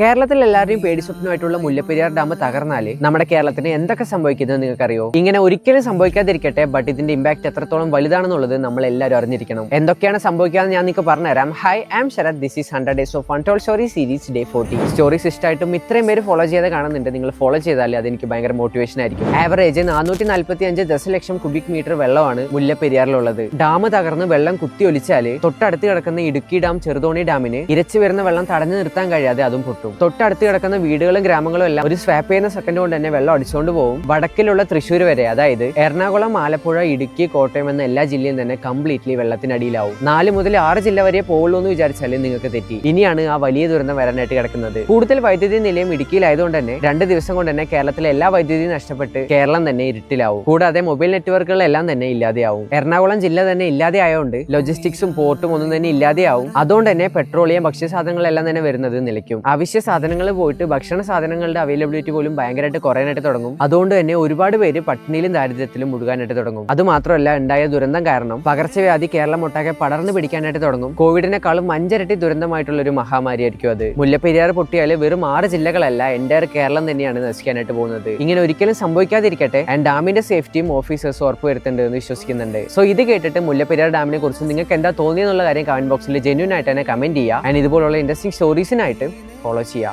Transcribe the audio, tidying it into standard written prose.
കേരളത്തിൽ എല്ലാവരെയും പേടി സ്വപ്നമായിട്ടുള്ള മുല്ലപ്പെരിയാർ ഡാം തകർന്നാല് നമ്മുടെ കേരളത്തിന് എന്തൊക്കെ സംഭവിക്കുന്നത് നിങ്ങൾക്കറിയോ? ഇങ്ങനെ ഒരിക്കലും സംഭവിക്കാതിരിക്കട്ടെ, ബട്ട് ഇതിന്റെ ഇമ്പാക്ട് എത്രത്തോളം വലുതാണെന്നുള്ളത് നമ്മൾ എല്ലാവരും അറിഞ്ഞിരിക്കണം. എന്തൊക്കെയാണ് സംഭവിക്കാന്ന് ഞാൻ നിങ്ങൾക്ക് പറഞ്ഞുതരാം. Hi, I am Sarath. This is 100 Days of Untold Story series day 40. Stories ഇഷ്ടമായിട്ടും ഇത്രയും പേര് ഫോളോ ചെയ്ത് കാണുന്നുണ്ട്. നിങ്ങൾ ഫോളോ ചെയ്താൽ അതെനിക്ക് ഭയങ്കര മോട്ടിവേഷൻ ആയിരിക്കും. ആവറേജ് 445 ദശലക്ഷം കുബിക് മീറ്റർ വെള്ളമാണ് മുല്ലപ്പെരിയാറിലുള്ളത്. ഡാം തകർന്ന് വെള്ളം കുത്തി ഒലിച്ചാല് തൊട്ടടുത്ത് കിടക്കുന്ന ഇടുക്കി ഡാം, ചെറുതോണി ഡാമിന് ഇരച്ചു വരുന്ന വെള്ളം തടഞ്ഞു നിർത്താൻ കഴിയാതെ അതും പൊട്ടും. തൊട്ടടുത്ത് കിടക്കുന്ന വീടുകളും ഗ്രാമങ്ങളും എല്ലാം ഒരു സ്വാപ്പ് ചെയ്യുന്ന സെക്കൻഡ് കൊണ്ട് തന്നെ വെള്ളം അടിച്ചുകൊണ്ട് പോകും. വടക്കിലുള്ള തൃശ്ശൂർ വരെ, അതായത് എറണാകുളം, ആലപ്പുഴ, ഇടുക്കി, കോട്ടയം എന്ന എല്ലാ ജില്ലയും തന്നെ കംപ്ലീറ്റ്ലി വെള്ളത്തിനടിയിലാവും. 4 മുതൽ 6 ജില്ല വരെ പോകുള്ളൂ എന്ന് വിചാരിച്ചാൽ നിങ്ങൾക്ക് തെറ്റി. ഇനിയാണ് ആ വലിയ ദുരന്തം വരാനായിട്ട് കിടക്കുന്നത്. കൂടുതൽ വൈദ്യുതി നിലയം ഇടുക്കിയിലായതുകൊണ്ട് തന്നെ 2 ദിവസം കൊണ്ട് തന്നെ കേരളത്തിലെ എല്ലാ വൈദ്യുതിയും നഷ്ടപ്പെട്ട് കേരളം തന്നെ ഇരുട്ടിലാവും. കൂടാതെ മൊബൈൽ നെറ്റ്വർക്കുകളെല്ലാം തന്നെ ഇല്ലാതെയാവും. എറണാകുളം ജില്ല തന്നെ ഇല്ലാതെ ആയതുകൊണ്ട് ലോജിസ്റ്റിക്സും പോർട്ടും ഒന്നും തന്നെ ഇല്ലാതെയാവും. അതുകൊണ്ട് തന്നെ പെട്രോളിയം, ഭക്ഷ്യസാധനങ്ങളെല്ലാം തന്നെ വരുന്നത് നിലയ്ക്കും. അവശ്യ സാധനങ്ങൾ പോയിട്ട് ഭക്ഷണ സാധനങ്ങളുടെ അവൈലബിലിറ്റി പോലും ഭയങ്കരമായിട്ട് കുറയാനായിട്ട് തുടങ്ങും. അതുകൊണ്ട് തന്നെ ഒരുപാട് പേര് പട്ടിണിയിലും ദാരിദ്ര്യത്തിലും മുഴുകാനായിട്ട് തുടങ്ങും. അതുമാത്രമല്ല, ഉണ്ടായ ദുരന്തം കാരണം പകർച്ചവ്യാധി കേരളം ഒട്ടാകെ പടർന്നു പിടിക്കാനായിട്ട് തുടങ്ങും. കോവിഡിനെക്കാളും 5 ഇരട്ടി ദുരന്തമായിട്ടുള്ള ഒരു മഹാമാരിയായിരിക്കും അത്. മുല്ലപ്പെരിയാർ പൊട്ടിയാൽ വെറും 6 ജില്ലകളല്ല, എൻ്റയർ കേരളം തന്നെയാണ് നശിക്കാനായിട്ട് പോകുന്നത്. ഇങ്ങനെ ഒരിക്കലും സംഭവിക്കാതിരിക്കട്ടെ, ആൻഡ് ഡാമിന്റെ സേഫ്റ്റിയും ഓഫീസേഴ്സും ഉറപ്പുവരുത്തേണ്ടതെന്ന് വിശ്വസിക്കുന്നുണ്ട്. സോ ഇത് കേട്ടിട്ട് മുല്ലപ്പെരിയാർ ഡാമിനെ കുറിച്ച് നിങ്ങൾക്ക് എന്താ തോന്നിയെന്നുള്ള കാര്യം കമന്റ് ബോക്സിൽ ജെന്യൂൻ ആയിട്ട് തന്നെ കമന്റ് ചെയ്യുക. ആൻഡ് ഇതുപോലുള്ള ഇൻട്രസ്റ്റിംഗ് സ്റ്റോറീസിനായിട്ട് ഫോളോ ചെയ്യുക.